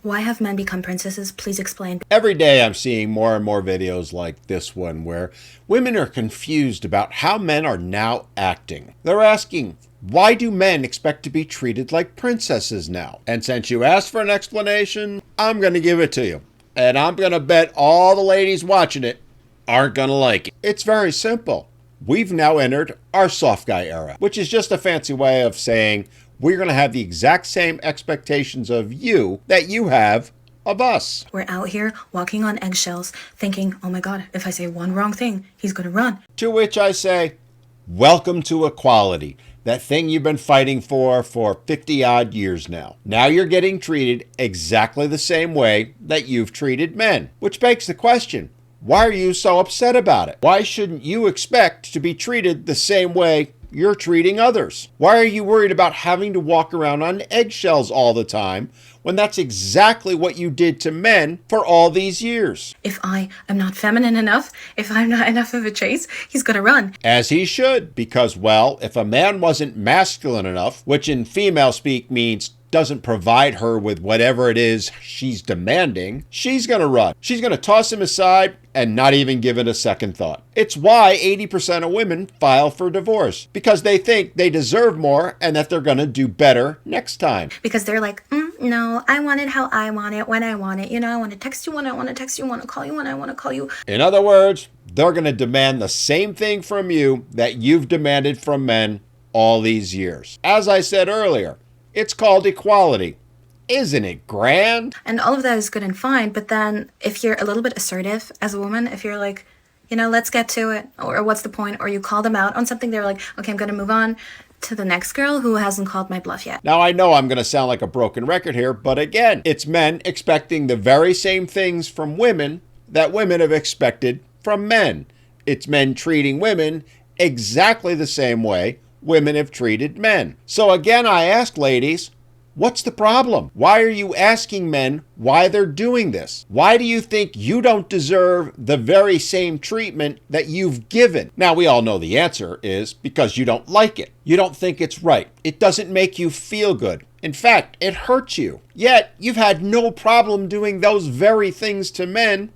Why have men become princesses? Please explain. Every day I'm seeing more and more videos like this one where women are confused about how men are now acting. They're asking, why do men expect to be treated like princesses now? And since you asked for an explanation, I'm going to give it to you. And I'm going to bet all the ladies watching it aren't going to like it. It's very simple. We've now entered our soft guy era, which is just a fancy way of saying we're going to have the exact same expectations of you that you have of us. We're out here walking on eggshells thinking, oh my God, if I say one wrong thing, he's going to run. To which I say, welcome to equality. That thing you've been fighting for 50 odd years now. Now you're getting treated exactly the same way that you've treated men. Which begs the question, why are you so upset about it? Why shouldn't you expect to be treated the same way you're treating others? Why are you worried about having to walk around on eggshells all the time when that's exactly what you did to men for all these years? If I am not feminine enough, if I'm not enough of a chase, he's going to run. As he should, because, well, if a man wasn't masculine enough, which in female speak means doesn't provide her with whatever it is she's demanding, she's going to run. She's going to toss him aside and not even give it a second thought. It's why 80% of women file for divorce, because they think they deserve more and that they're going to do better next time. Because they're like, no, I want it how I want it, when I want it. You know, I want to text you when I want to text you, I want to call you when I want to call you. In other words, they're going to demand the same thing from you that you've demanded from men all these years. As I said earlier, it's called equality. Isn't it grand? And all of that is good and fine, but then if you're a little bit assertive as a woman, if you're like, you know, let's get to it, or what's the point, or you call them out on something, they're like, okay, I'm going to move on to the next girl who hasn't called my bluff yet. Now, I know I'm going to sound like a broken record here, but again, it's men expecting the very same things from women that women have expected from men. It's men treating women exactly the same way women have treated men. So again, I ask ladies, what's the problem? Why are you asking men why they're doing this? Why do you think you don't deserve the very same treatment that you've given? Now, we all know the answer is because you don't like it. You don't think it's right. It doesn't make you feel good. In fact, it hurts you. Yet, you've had no problem doing those very things to men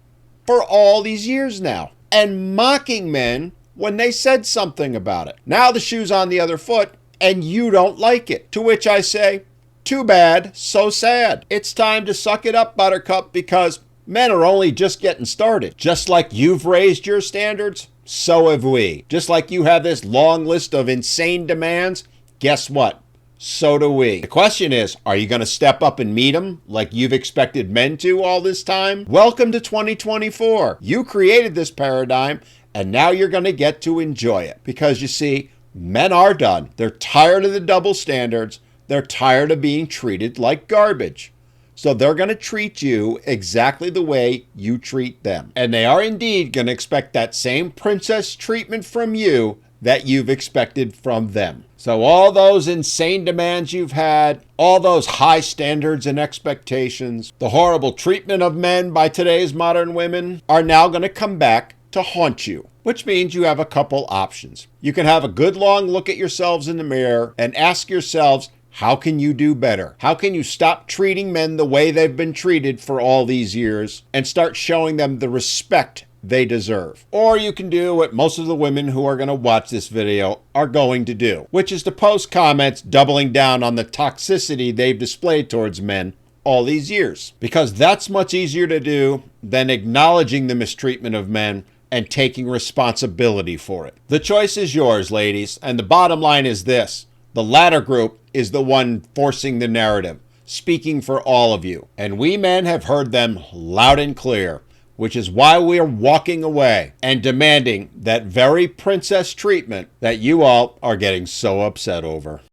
for all these years now, and mocking men when they said something about it. Now the shoe's on the other foot, and you don't like it. To which I say, too bad, so sad. It's time to suck it up, Buttercup, because men are only just getting started. Just like you've raised your standards, so have we. Just like you have this long list of insane demands, guess what? So do we. The question is, are you going to step up and meet them like you've expected men to all this time? Welcome to 2024. You created this paradigm, and now you're going to get to enjoy it. Because you see, men are done. They're tired of the double standards. They're tired of being treated like garbage. So they're going to treat you exactly the way you treat them. And they are indeed going to expect that same princess treatment from you that you've expected from them. So all those insane demands you've had, all those high standards and expectations, the horrible treatment of men by today's modern women are now going to come back to haunt you, which means you have a couple options. You can have a good long look at yourselves in the mirror and ask yourselves, how can you do better? How can you stop treating men the way they've been treated for all these years and start showing them the respect they deserve? Or you can do what most of the women who are going to watch this video are going to do, which is to post comments doubling down on the toxicity they've displayed towards men all these years. Because that's much easier to do than acknowledging the mistreatment of men and taking responsibility for it. The choice is yours, ladies, and the bottom line is this. The latter group is the one forcing the narrative, speaking for all of you. And we men have heard them loud and clear, which is why we are walking away and demanding that very princess treatment that you all are getting so upset over.